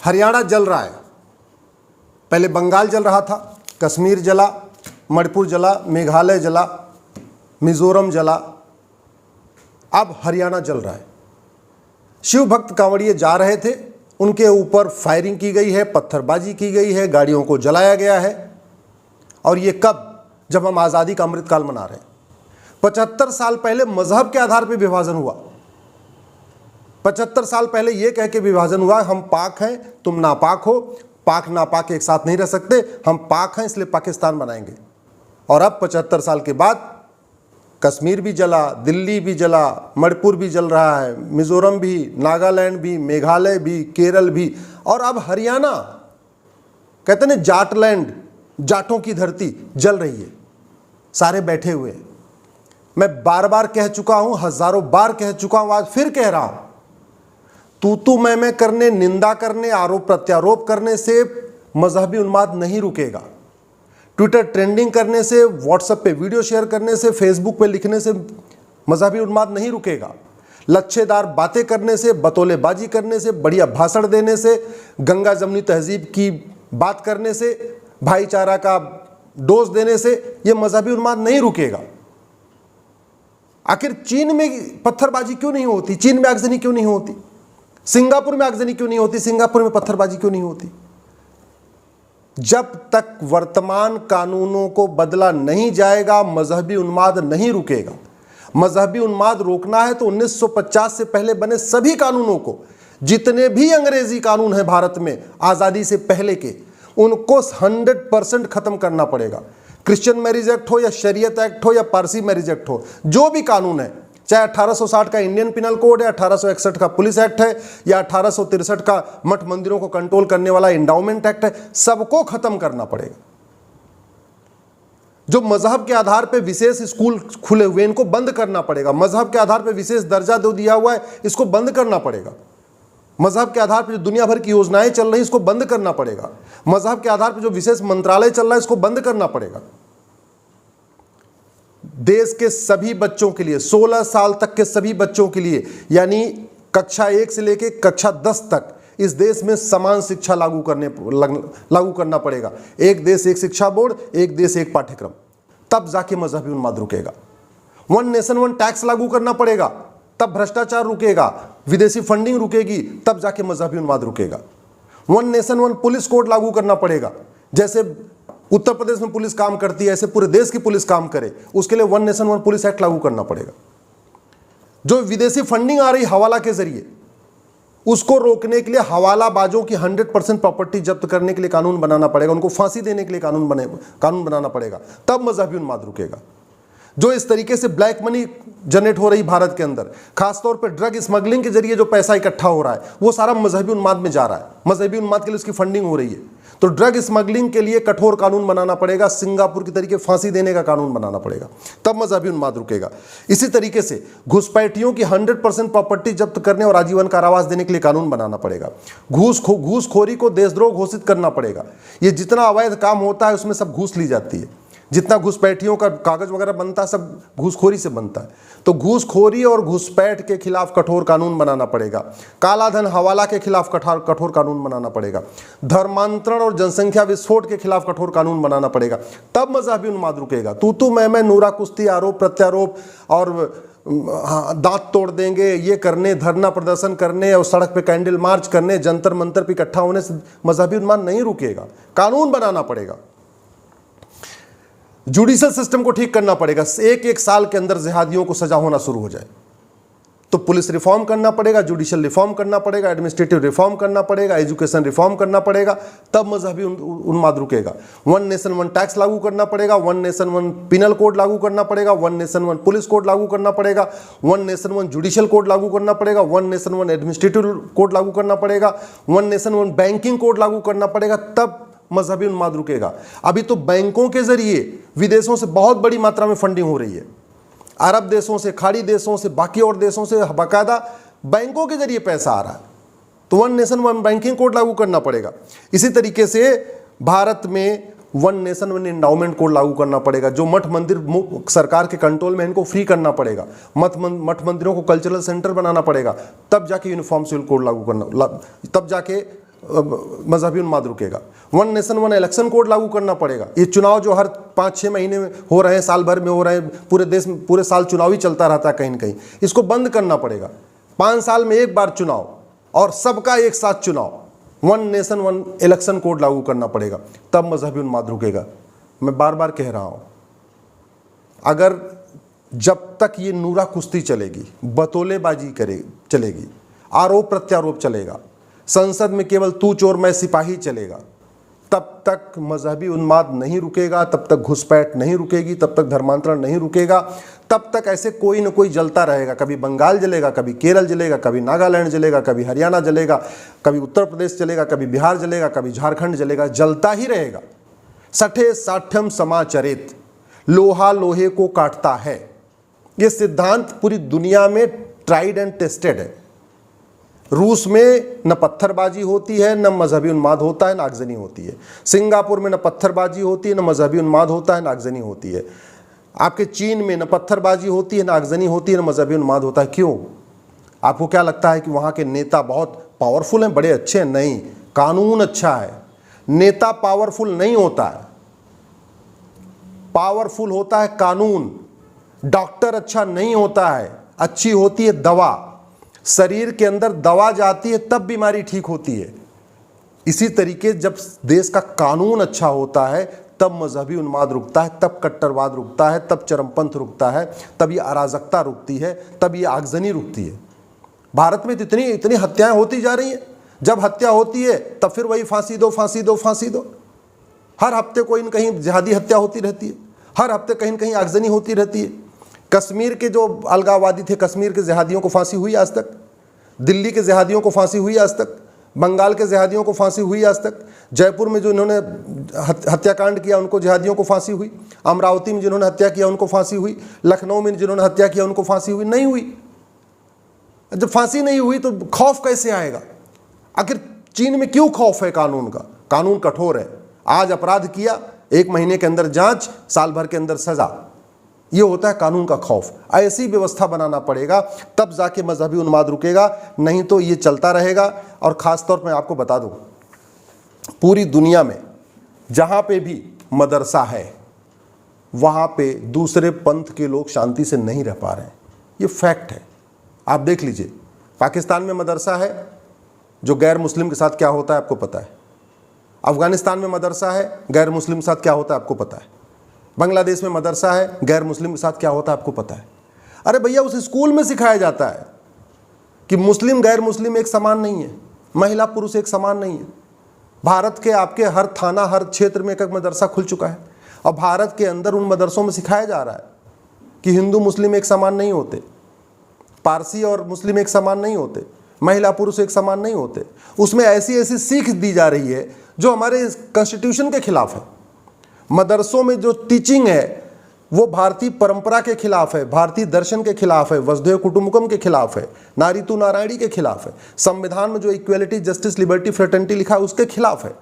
हरियाणा जल रहा है। पहले बंगाल जल रहा था, कश्मीर जला, मणिपुर जला, मेघालय जला, मिजोरम जला, अब हरियाणा जल रहा है। शिव भक्त कांवड़िए जा रहे थे, उनके ऊपर फायरिंग की गई है, पत्थरबाजी की गई है, गाड़ियों को जलाया गया है। और ये कब? जब हम आज़ादी का अमृतकाल मना रहे हैं। 75 साल पहले मजहब के आधार पर विभाजन हुआ। 75 साल पहले यह कह के विभाजन हुआ, हम पाक हैं, तुम नापाक हो, पाक नापाक एक साथ नहीं रह सकते, हम पाक हैं इसलिए पाकिस्तान बनाएंगे। और अब 75 साल के बाद कश्मीर भी जला, दिल्ली भी जला, मणिपुर भी जल रहा है, मिजोरम भी, नागालैंड भी, मेघालय भी, केरल भी, और अब हरियाणा, कहते हैं जाटलैंड, जाटों की धरती जल रही है। सारे बैठे हुए हैं। मैं बार बार कह चुका हूं, हजारों बार कह चुका हूं, आज फिर कह रहा हूं, तू मैं करने, निंदा करने, आरोप प्रत्यारोप करने से मजहबी उन्माद नहीं रुकेगा। ट्विटर ट्रेंडिंग करने से, व्हाट्सएप पे वीडियो शेयर करने से, फेसबुक पे लिखने से मजहबी उन्माद नहीं रुकेगा। लच्छेदार बातें करने से, बतौलेबाजी करने से, बढ़िया भाषण देने से, गंगा जमुनी तहजीब की बात करने से, भाईचारा का डोज देने से यह मजहबी उन्माद नहीं रुकेगा। आखिर चीन में पत्थरबाजी क्यों नहीं होती? चीन में आगजनी क्यों नहीं होती? सिंगापुर में आगजनी क्यों नहीं होती? सिंगापुर में पत्थरबाजी क्यों नहीं होती? जब तक वर्तमान कानूनों को बदला नहीं जाएगा, मजहबी उन्माद नहीं रुकेगा। मजहबी उन्माद रोकना है तो 1950 से पहले बने सभी कानूनों को, जितने भी अंग्रेजी कानून हैं भारत में आजादी से पहले के, उनको 100% खत्म करना पड़ेगा। क्रिश्चियन मैरिज एक्ट हो या शरीयत एक्ट हो या पारसी मैरिज एक्ट हो, जो भी कानून है, चाहे 1860 का इंडियन पिनल कोड है, 1861 का पुलिस एक्ट है, या 1863 का मठ मंदिरों को कंट्रोल करने वाला इंडाउमेंट एक्ट है, सबको खत्म करना पड़ेगा। जो मजहब के आधार पर विशेष स्कूल खुले हुए, इनको बंद करना पड़ेगा। मजहब के आधार पर विशेष दर्जा दो दिया हुआ है, इसको बंद करना पड़ेगा। मजहब के आधार पर जो दुनिया भर की योजनाएं चल रही हैं, इसको बंद करना पड़ेगा। मजहब के आधार पर जो विशेष मंत्रालय चल रहा है, इसको बंद करना पड़ेगा। देश के सभी बच्चों के लिए, 16 साल तक के सभी बच्चों के लिए, यानी कक्षा 1 से लेकर कक्षा 10 तक इस देश में समान शिक्षा लागू करना पड़ेगा। एक देश एक शिक्षा बोर्ड, एक देश एक पाठ्यक्रम, तब जाके मजहबी उन्माद रुकेगा। 1 नेशन 1 टैक्स लागू करना पड़ेगा, तब भ्रष्टाचार रुकेगा, विदेशी फंडिंग रुकेगी, तब जाके मजहबी उन्माद रुकेगा। 1 नेशन 1 पुलिस कोड लागू करना पड़ेगा। जैसे उत्तर प्रदेश में पुलिस काम करती है, ऐसे पूरे देश की पुलिस काम करे, उसके लिए 1 नेशन 1 पुलिस एक्ट लागू करना पड़ेगा। जो विदेशी फंडिंग आ रही हवाला के जरिए, उसको रोकने के लिए हवालाबाजों की 100% प्रॉपर्टी जब्त करने के लिए कानून बनाना पड़ेगा, उनको फांसी देने के लिए कानून बनाना पड़ेगा, तब मजहबी उन्माद रुकेगा। जो इस तरीके से ब्लैक मनी जनरेट हो रही भारत के अंदर, खासतौर पर ड्रग स्मगलिंग के जरिए जो पैसा इकट्ठा हो रहा है, वो सारा मजहबी उन्माद में जा रहा है। मजहबी उन्माद के लिए उसकी फंडिंग हो रही है। तो ड्रग स्मगलिंग के लिए कठोर कानून बनाना पड़ेगा, सिंगापुर की तरीके फांसी देने का कानून बनाना पड़ेगा, तब मजहबी उन्माद रुकेगा। इसी तरीके से घुसपैठियों की 100% प्रॉपर्टी जब्त करने और आजीवन कारावास देने के लिए कानून बनाना पड़ेगा। घूसखोरी को देशद्रोह घोषित करना पड़ेगा। ये जितना अवैध काम होता है उसमें सब घूस ली जाती है। जितना घुसपैठियों का कागज वगैरह बनता है, सब घूसखोरी से बनता है। तो घूसखोरी और घुसपैठ के खिलाफ कठोर कानून बनाना पड़ेगा। कालाधन हवाला के खिलाफ कठोर कानून बनाना पड़ेगा। धर्मांतरण और जनसंख्या विस्फोट के खिलाफ कठोर कानून बनाना पड़ेगा, तब मजहबी उन्माद रुकेगा। तू मैं नूरा कुश्ती, आरोप प्रत्यारोप और दांत तोड़ देंगे, ये करने, धरना प्रदर्शन करने और सड़क पे कैंडल मार्च करने, जंतर मंतर पे इकट्ठा होने से मजहबी उन्माद नहीं रुकेगा। कानून बनाना पड़ेगा। जुडिशल सिस्टम को ठीक करना पड़ेगा। एक साल के अंदर जिहादियों को सजा होना शुरू हो जाए, तो पुलिस रिफॉर्म करना पड़ेगा, जुडिशल रिफॉर्म करना पड़ेगा, एडमिनिस्ट्रेटिव रिफॉर्म करना पड़ेगा, एजुकेशन रिफॉर्म करना पड़ेगा, तब मजहबी उन्माद रुकेगा। 1 नेशन 1 टैक्स लागू करना पड़ेगा, 1 नेशन 1 पिनल कोड लागू करना पड़ेगा, 1 नेशन 1 पुलिस कोड लागू करना पड़ेगा, 1 नेशन 1 जुडिशल कोड लागू करना पड़ेगा, 1 नेशन 1 एडमिनिस्ट्रेटिव कोड लागू करना पड़ेगा, 1 नेशन 1 बैंकिंग कोड लागू करना पड़ेगा, तब मजहबी उन्माद रुकेगा। अभी तो बैंकों के जरिए विदेशों से बहुत बड़ी मात्रा में फंडिंग हो रही है। अरब देशों से, खाड़ी देशों से, बाकी और देशों से बाकायदा बैंकों के जरिए पैसा आ रहा है। तो 1 नेशन 1 बैंकिंग कोड लागू करना पड़ेगा। इसी तरीके से भारत में 1 नेशन 1 एंडाउमेंट कोड लागू करना पड़ेगा। जो मठ मंदिर सरकार के कंट्रोल में, इनको फ्री करना पड़ेगा। मठ मंदिरों को कल्चरल सेंटर बनाना पड़ेगा, तब जाके यूनिफॉर्म सिविल कोड लागू करना, तब जाके मजहबी उन्माद रुकेगा। One nation one election code लागू करना पड़ेगा। ये चुनाव जो हर 5-6 महीने में हो रहे हैं, साल भर में हो रहे हैं, पूरे देश में पूरे साल चुनाव ही चलता रहता है कहीं न कहीं, इसको बंद करना पड़ेगा। 5 साल में एक बार चुनाव और सबका एक साथ चुनाव, one nation one election code लागू करना पड़ेगा, तब मजहबी उन्माद रुकेगा। मैं बार बार कह रहा हूँ, अगर जब तक ये नूरा कुश्ती चलेगी, बतौलेबाजी चलेगी, आरोप प्रत्यारोप चलेगा, संसद में केवल तू चोर मैं सिपाही चलेगा, तब तक मजहबी उन्माद नहीं रुकेगा, तब तक घुसपैठ नहीं रुकेगी, तब तक धर्मांतरण नहीं रुकेगा, तब तक ऐसे कोई न कोई जलता रहेगा। कभी बंगाल जलेगा, कभी केरल जलेगा, कभी नागालैंड जलेगा, कभी हरियाणा जलेगा, कभी उत्तर प्रदेश जलेगा, कभी बिहार जलेगा, कभी झारखंड जलेगा, जलता ही रहेगा। सठे साठ्यम समाचरित, लोहा लोहे को काटता है, ये सिद्धांत पूरी दुनिया में ट्राइड एंड टेस्टेड है। रूस में न पत्थरबाजी होती है, न मजहबी उन्माद होता है, न आगजनी होती है। सिंगापुर में न पत्थरबाजी होती है, न मजहबी उन्माद होता है, न आगजनी होती है। आपके चीन में न पत्थरबाजी होती है, न आगजनी होती है, न मजहबी उन्माद होता है। क्यों? आपको क्या लगता है कि वहाँ के नेता बहुत पावरफुल हैं, बड़े अच्छे हैं? नहीं, कानून अच्छा है। नेता पावरफुल नहीं होता है, पावरफुल होता है कानून। डॉक्टर अच्छा नहीं होता है, अच्छी होती है दवा। शरीर के अंदर दवा जाती है तब बीमारी ठीक होती है। इसी तरीके जब देश का कानून अच्छा होता है तब मजहबी उन्माद रुकता है, तब कट्टरवाद रुकता है, तब चरमपंथ रुकता है, तब ये अराजकता रुकती है, तब ये आगजनी रुकती है। भारत में इतनी इतनी हत्याएं होती जा रही हैं। जब हत्या होती है तब फिर वही फांसी दो, फांसी दो, फांसी दो। हर हफ्ते कोई न कहीं जिहादी हत्या होती रहती है, हर हफ्ते कहीं न कहीं आगजनी होती रहती है। कश्मीर के जो अलगाववादी थे, कश्मीर के जिहादियों को फांसी हुई आज तक, दिल्ली के जिहादियों को फांसी हुई आज तक, बंगाल के जिहादियों को फांसी हुई आज तक, जयपुर में जो इन्होंने हत्याकांड किया उनको जिहादियों को फांसी हुई, अमरावती में जिन्होंने हत्या किया उनको फांसी हुई, लखनऊ में जिन्होंने हत्या किया उनको फांसी हुई नहीं हुई। जब फांसी नहीं हुई तो खौफ कैसे आएगा? आखिर चीन में क्यों खौफ है कानून का? कानून कठोर है। आज अपराध किया, 1 महीने के अंदर जांच, साल भर के अंदर सजा। ये होता है कानून का खौफ। ऐसी व्यवस्था बनाना पड़ेगा, तब जाके मजहबी उन्माद रुकेगा, नहीं तो ये चलता रहेगा। और ख़ास तौर पर आपको बता दूं, पूरी दुनिया में जहाँ पे भी मदरसा है वहाँ पे दूसरे पंथ के लोग शांति से नहीं रह पा रहे हैं। ये फैक्ट है, आप देख लीजिए। पाकिस्तान में मदरसा है, जो गैर मुस्लिम के साथ क्या होता है आपको पता है। अफगानिस्तान में मदरसा है, गैर मुस्लिम के साथ क्या होता है आपको पता है। बांग्लादेश में मदरसा है, गैर मुस्लिम के साथ क्या होता है आपको पता है। अरे भैया, उस स्कूल में सिखाया जाता है कि मुस्लिम गैर मुस्लिम एक समान नहीं है, महिला पुरुष एक समान नहीं है। भारत के आपके हर थाना, हर क्षेत्र में एक मदरसा खुल चुका है और भारत के अंदर उन मदरसों में सिखाया जा रहा है कि हिंदू मुस्लिम एक समान नहीं होते, पारसी और मुस्लिम एक समान नहीं होते, महिला पुरुष एक समान नहीं होते। उसमें ऐसी ऐसी सीख दी जा रही है जो हमारे कॉन्स्टिट्यूशन के खिलाफ है। मदरसों में जो टीचिंग है वो भारतीय परंपरा के खिलाफ है, भारतीय दर्शन के खिलाफ है, वसुधैव कुटुंबकम के खिलाफ है, नारी तू नारायणी के खिलाफ है, संविधान में जो इक्वेलिटी, जस्टिस, लिबर्टी, फ्रेटर्निटी लिखा है उसके खिलाफ है।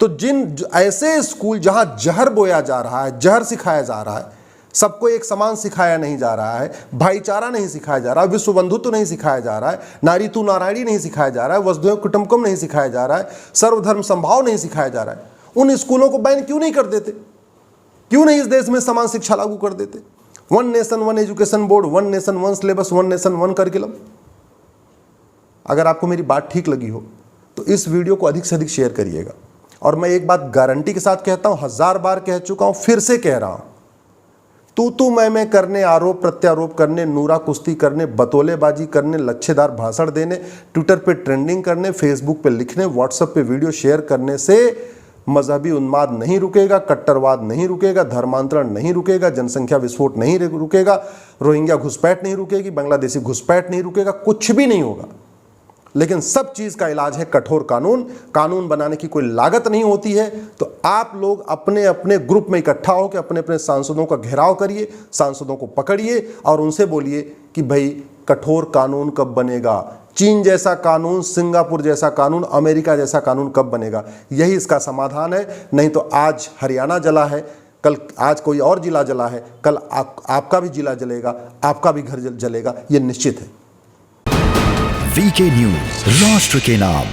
तो जिन ऐसे स्कूल जहां जहर बोया जा रहा है, जहर सिखाया जा रहा है, सबको एक समान सिखाया नहीं जा रहा है, भाईचारा नहीं सिखाया जा रहा है, विश्व बंधुत्व नहीं सिखाया जा रहा है, नारी तू नारायणी नहीं सिखाया जा रहा है, वसुधैव कुटुंबकम नहीं सिखाया जा रहा है, सर्वधर्म समभाव नहीं सिखाया जा रहा है, उन स्कूलों को बैन क्यों नहीं कर देते? क्यों नहीं इस देश में समान शिक्षा लागू कर देते? One nation one education board, one nation one syllabus, one nation one curriculum. अगर आपको मेरी बात ठीक लगी हो तो इस वीडियो को अधिक से अधिक शेयर करिएगा। और मैं एक बात गारंटी के साथ कहता हूं, 1000 बार कह चुका हूं, फिर से कह रहा हूं, तू मैं करने, आरोप प्रत्यारोप करने, नूरा कुश्ती करने, बतौलेबाजी करने, लच्छेदार भाषण देने, ट्विटर पे ट्रेंडिंग करने, फेसबुक पे लिखने, व्हाट्सएप पे वीडियो शेयर करने से मजहबी उन्माद नहीं रुकेगा, कट्टरवाद नहीं रुकेगा, धर्मांतरण नहीं रुकेगा, जनसंख्या विस्फोट नहीं रुकेगा, रोहिंग्या घुसपैठ नहीं रुकेगी, बांग्लादेशी घुसपैठ नहीं रुकेगा, कुछ भी नहीं होगा। लेकिन सब चीज़ का इलाज है कठोर कानून। कानून बनाने की कोई लागत नहीं होती है। तो आप लोग अपने अपने ग्रुप में इकट्ठा होकर अपने अपने सांसदों का घेराव करिए, सांसदों को पकड़िए और उनसे बोलिए कि भाई कठोर कानून कब बनेगा, चीन जैसा कानून, सिंगापुर जैसा कानून, अमेरिका जैसा कानून कब बनेगा। यही इसका समाधान है। नहीं तो आज हरियाणा जला है, कल आज कोई और जिला जला है, कल आपका भी जिला जलेगा, आपका भी घर जलेगा, ये निश्चित है। वीके न्यूज, राष्ट्र के नाम।